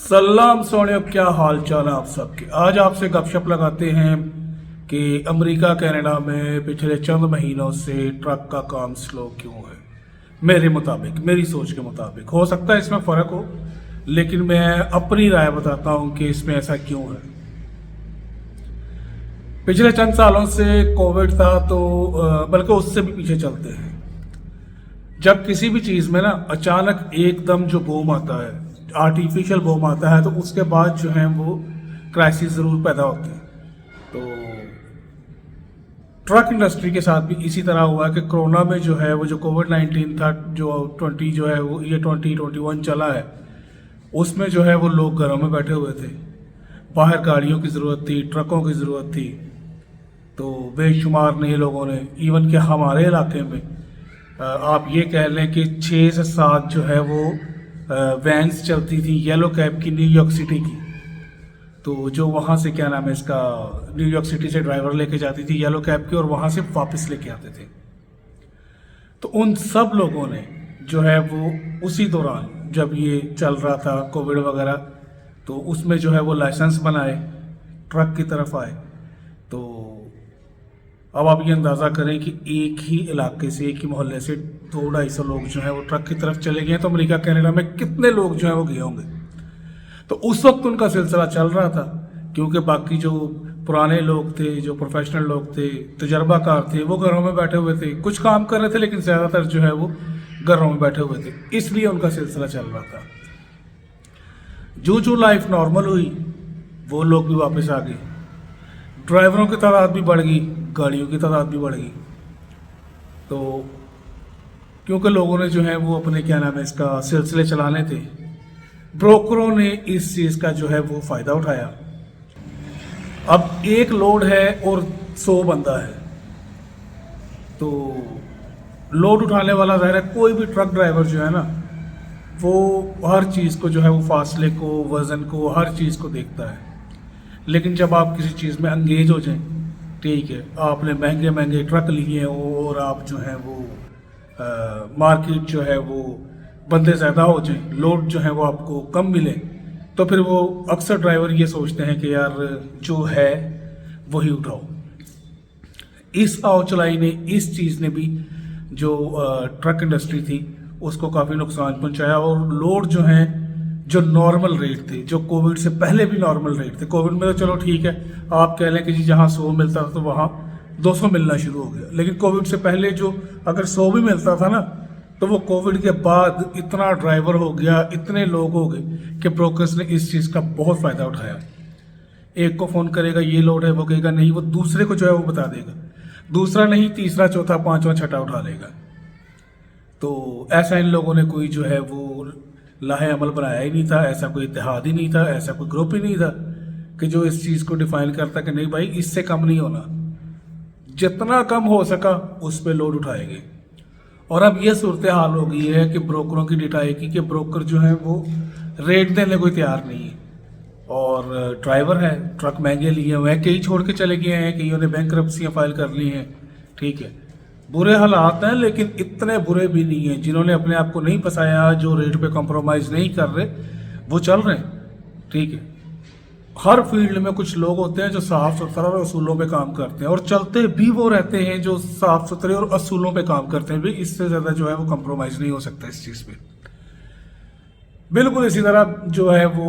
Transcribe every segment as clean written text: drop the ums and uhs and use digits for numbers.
सलाम सोनियो, क्या हाल चाल है आप सबके। आज आपसे गपशप लगाते हैं कि अमेरिका कनाडा में पिछले चंद महीनों से ट्रक का काम स्लो क्यों है। मेरे मुताबिक, मेरी सोच के मुताबिक, हो सकता है इसमें फ़र्क हो, लेकिन मैं अपनी राय बताता हूं कि इसमें ऐसा क्यों है। पिछले चंद सालों से कोविड था, तो बल्कि उससे भी पीछे चलते हैं, जब किसी भी चीज़ में ना अचानक एकदम जो बूम आता है, आर्टिफिशियल बूम आता है, तो उसके बाद जो है वो क्राइसिस ज़रूर पैदा होते हैं। तो ट्रक इंडस्ट्री के साथ भी इसी तरह हुआ कि कोरोना में जो है वो जो कोविड-19 था, जो 20 जो है वो ये 2021 चला है, उसमें जो है वो लोग घरों में बैठे हुए थे, बाहर गाड़ियों की ज़रूरत थी, ट्रकों की ज़रूरत थी। तो बेशुमार नहीं लोगों ने, इवन कि हमारे इलाके में आप ये कह लें कि 6 से 7 जो है वो वैन्स चलती थी येलो कैब की, न्यूयॉर्क सिटी की। तो जो वहाँ से क्या नाम है इसका, न्यूयॉर्क सिटी से ड्राइवर लेके जाती थी येलो कैब की, और वहाँ से वापस लेके आते थे। तो उन सब लोगों ने जो है वो उसी दौरान जब ये चल रहा था कोविड वगैरह, तो उसमें जो है वो लाइसेंस बनाए, ट्रक की तरफ आए। तो अब आप ये अंदाज़ा करें कि एक ही इलाके से, एक ही मोहल्ले से 200-250 लोग जो हैं वो ट्रक की तरफ चले गए, तो अमेरिका कनाडा में कितने लोग जो हैं वो गए होंगे। तो उस वक्त उनका सिलसिला चल रहा था, क्योंकि बाकी जो पुराने लोग थे, जो प्रोफेशनल लोग थे, तजर्बाकार थे, वो घरों में बैठे हुए थे, कुछ काम कर रहे थे, लेकिन ज़्यादातर जो है वो घरों में बैठे हुए थे, इसलिए उनका सिलसिला चल रहा था। जो लाइफ नॉर्मल हुई, वो लोग भी वापस आ गए, ड्राइवरों की तादाद भी बढ़ गई, गाड़ियों की तादाद भी बढ़ गई। तो क्योंकि लोगों ने जो है वो अपने क्या नाम है इसका सिलसिले चलाने थे, ब्रोकरों ने इस चीज़ का जो है वो फ़ायदा उठाया। अब एक लोड है और 100 बंदा है, तो लोड उठाने वाला ज़ाहिर है कोई भी ट्रक ड्राइवर जो है ना, वो हर चीज़ को जो है वो फासले को, वज़न को, हर चीज़ को देखता है। लेकिन जब आप किसी चीज़ में एंगेज हो जाएं, ठीक है, आपने महंगे महंगे ट्रक लिए हैं और आप जो है वो मार्केट जो है वो बंदे ज़्यादा हो जाएं, लोड जो है वो आपको कम मिले, तो फिर वो अक्सर ड्राइवर ये सोचते हैं कि यार जो है वही उठाओ। इस आओ चलाई ने, इस चीज़ ने भी जो ट्रक इंडस्ट्री थी उसको काफ़ी नुकसान पहुंचाया। और लोड जो हैं, जो नॉर्मल रेट थे, जो कोविड से पहले भी नॉर्मल रेट थे, कोविड में तो चलो ठीक है, आप कह लें कि जी जहाँ 100 मिलता था तो वहाँ 200 मिलना शुरू हो गया, लेकिन कोविड से पहले जो अगर 100 भी मिलता था ना, तो वो कोविड के बाद इतना ड्राइवर हो गया, इतने लोग हो गए कि ब्रोकर्स ने इस चीज़ का बहुत फ़ायदा उठाया। एक को फ़ोन करेगा ये लोड है, वो कहेगा नहीं, वो दूसरे को जो है वो बता देगा, दूसरा नहीं, तीसरा, चौथा, पाँचवा, छठा उठा लेगा। तो ऐसा इन लोगों ने कोई जो है वो लाहे अमल बनाया ही नहीं था, ऐसा कोई इत्तेहाद ही नहीं था, ऐसा कोई ग्रुप ही नहीं था कि जो इस चीज़ को डिफाइन करता कि नहीं भाई इससे कम नहीं होना, जितना कम हो सका उस पर लोड उठाएंगे। और अब ये सूरत हाल हो गई है कि ब्रोकरों की डिटाई की कि ब्रोकर जो है वो रेट देने को तैयार नहीं है, और ड्राइवर है, ट्रक महंगे लिए हुए हैं, कई छोड़ के चले गए हैं, कईयों ने बैंकरप्सियां फाइल कर ली हैं, ठीक है, बुरे हालात हैं, लेकिन इतने बुरे भी नहीं हैं। जिन्होंने अपने आप को नहीं फंसाया, जो रेट पे कॉम्प्रोमाइज़ नहीं कर रहे, वो चल रहे हैं, ठीक है। हर फील्ड में कुछ लोग होते हैं जो साफ सुथरा और असूलों पे काम करते हैं, और चलते भी वो रहते हैं जो साफ सुथरे और असूलों पे काम करते हैं भी, इससे ज़्यादा जो है वो कॉम्प्रोमाइज़ नहीं हो सकता इस चीज़ पे। बिल्कुल इसी तरह जो है वो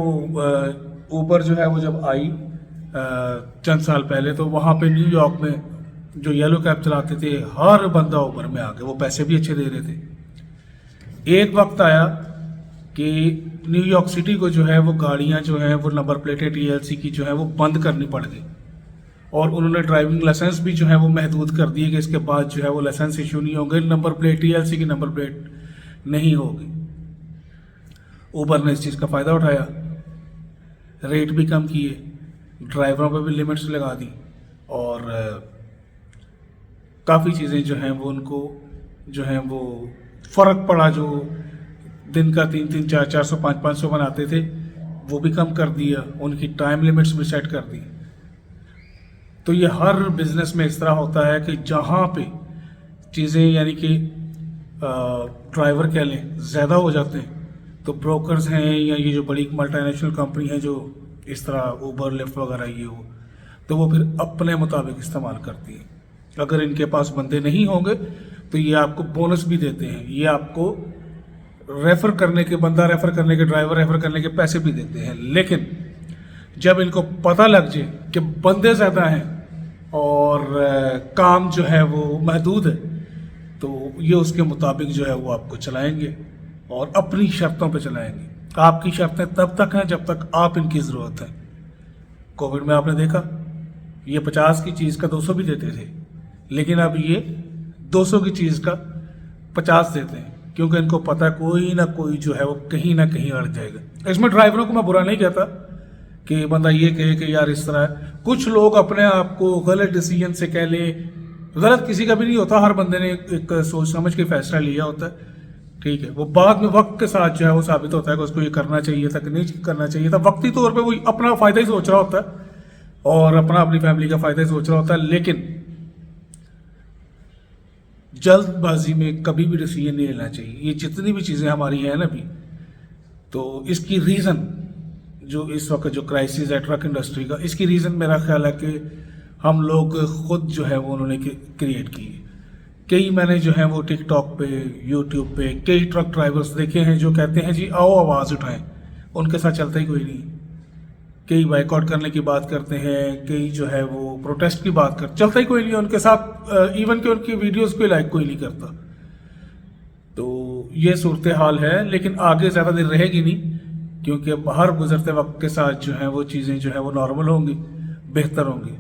ऊबर जो है वो जब आई चंद साल पहले, तो वहाँ पे न्यूयॉर्क में जो येलो कैब चलाते थे, हर बंदा ऊबर में आ गया, वो पैसे भी अच्छे दे रहे थे। एक वक्त आया कि न्यूयॉर्क सिटी को जो है वो गाड़ियां जो हैं वो नंबर प्लेटें TLC की जो है वो बंद करनी पड़ गई, और उन्होंने ड्राइविंग लाइसेंस भी जो है वो महदूद कर दिए कि इसके बाद जो है वो लाइसेंस इशू नहीं होंगे, नंबर प्लेट TLC की नंबर प्लेट नहीं होगी। ऊबर ने इस चीज़ का फ़ायदा उठाया, रेट भी कम किए, ड्राइवरों पर भी लिमिट्स लगा दी, और काफ़ी चीज़ें जो हैं वो उनको जो हैं वो फ़र्क पड़ा। जो दिन का 300, 400, 500 बनाते थे, वो भी कम कर दिया, उनकी टाइम लिमिट्स भी सेट कर दी। तो ये हर बिज़नेस में इस तरह होता है कि जहाँ पे चीज़ें यानी कि ड्राइवर कह लें ज़्यादा हो जाते हैं, تو بروکرز ہیں یا یہ جو بڑی ملٹی نیشنل کمپنی ہے جو اس طرح اوبر لفٹ وغیرہ یہ ہو، تو وہ پھر اپنے مطابق استعمال کرتی ہے. اگر ان کے پاس بندے نہیں ہوں گے تو یہ آپ کو بونس بھی دیتے ہیں، یہ آپ کو ریفر کرنے کے، بندہ ریفر کرنے کے، ڈرائیور ریفر کرنے کے پیسے بھی دیتے ہیں. لیکن جب ان کو پتہ لگ جائے کہ بندے زیادہ ہیں اور کام جو ہے وہ محدود ہے، تو یہ اس کے مطابق جو ہے وہ آپ کو چلائیں گے اور اپنی شرطوں پہ چلائیں گے. آپ کی شرطیں تب تک ہیں جب تک آپ ان کی ضرورت ہے. کووڈ میں آپ نے دیکھا یہ 50 کی چیز کا 200 بھی دیتے تھے، لیکن اب یہ 200 کی چیز کا 50 دیتے ہیں، کیونکہ ان کو پتہ کوئی نہ کوئی جو ہے وہ کہیں نہ کہیں اڑ جائے گا. اس میں ڈرائیوروں کو میں برا نہیں کہتا کہ بندہ یہ کہے کہ یار اس طرح ہے. کچھ لوگ اپنے آپ کو غلط ڈیسیجن سے کہہ لیں، غلط کسی کا بھی نہیں ہوتا، ہر بندے نے ایک سوچ سمجھ کے فیصلہ لیا ہوتا ہے، ٹھیک ہے. وہ بعد میں وقت کے ساتھ جو ہے وہ ثابت ہوتا ہے کہ اس کو یہ کرنا چاہیے تھا کہ نہیں کرنا چاہیے تھا. وقتی طور پہ وہ اپنا فائدہ ہی سوچ رہا ہوتا ہے اور اپنی فیملی کا فائدہ ہی سوچ رہا ہوتا ہے. لیکن جلد بازی میں کبھی بھی ڈیسیجن نہیں لینا چاہیے. یہ جتنی بھی چیزیں ہماری ہیں نا بھی، تو اس کی ریزن جو اس وقت جو کرائسس ہے ٹرک انڈسٹری کا، اس کی ریزن میرا خیال ہے کہ ہم لوگ خود جو ہے وہ انہوں نے کریٹ کی. کئی میں نے جو ہے وہ ٹک ٹاک پہ، یوٹیوب پہ کئی ٹرک ڈرائیورز دیکھے ہیں جو کہتے ہیں جی آؤ آواز اٹھائیں. ان کے ساتھ چلتا ہی کوئی نہیں. کئی بائیک آؤٹ کرنے کی بات کرتے ہیں، کئی جو ہے وہ پروٹیسٹ کی بات چلتا ہی کوئی نہیں ان کے ساتھ. ایون کہ ان کی ویڈیوز کو لائک کوئی نہیں کرتا. تو یہ صورتحال ہے، لیکن آگے زیادہ دیر رہے گی نہیں، کیونکہ ہر گزرتے وقت کے ساتھ جو ہیں وہ چیزیں جو ہیں وہ نارمل ہوں گی، بہتر ہوں گی.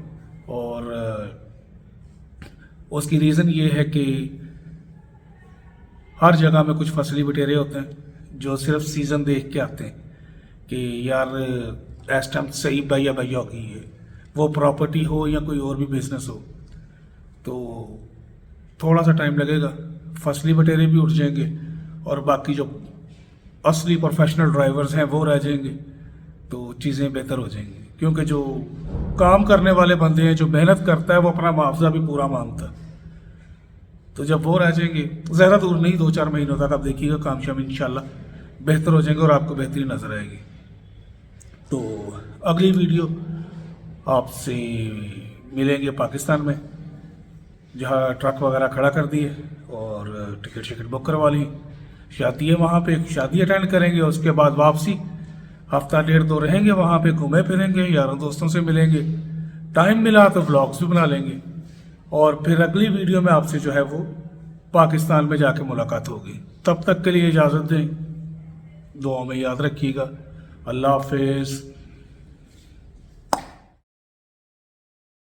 اور اس کی ریزن یہ ہے کہ ہر جگہ میں کچھ فصلی بٹیرے ہوتے ہیں جو صرف سیزن دیکھ کے آتے ہیں کہ یار اس ٹائم صحیح بھیا ہو گئی ہے، وہ پراپرٹی ہو یا کوئی اور بھی بزنس ہو. تو تھوڑا سا ٹائم لگے گا، فصلی بٹیرے بھی اٹھ جائیں گے اور باقی جو اصلی پروفیشنل ڈرائیورز ہیں وہ رہ جائیں گے، تو چیزیں بہتر ہو جائیں گی. کیونکہ جو کام کرنے والے بندے ہیں، جو محنت کرتا ہے، وہ اپنا معاوضہ بھی پورا مانگتا ہے. تو جب وہ رہ جائیں گے، زیادہ دور نہیں 2-4 مہینوں تک آپ دیکھیے گا کام شام انشاءاللہ بہتر ہو جائیں گے اور آپ کو بہتری نظر آئے گی. تو اگلی ویڈیو آپ سے ملیں گے پاکستان میں، جہاں ٹرک وغیرہ کھڑا کر دیے اور ٹکٹ بک کروا لی. شادی ہے وہاں پہ، شادی اٹینڈ کریں گے، اس کے بعد واپسی ہفتہ 1.5-2 رہیں گے وہاں پہ، گھومے پھریں گے، یاروں دوستوں سے ملیں گے. ٹائم ملا تو ولاگس بھی بنا لیں گے. اور پھر اگلی ویڈیو میں آپ سے جو ہے وہ پاکستان میں جا کے ملاقات ہوگی. تب تک کے لیے اجازت دیں، دعاؤں میں یاد رکھیے گا. اللہ حافظ.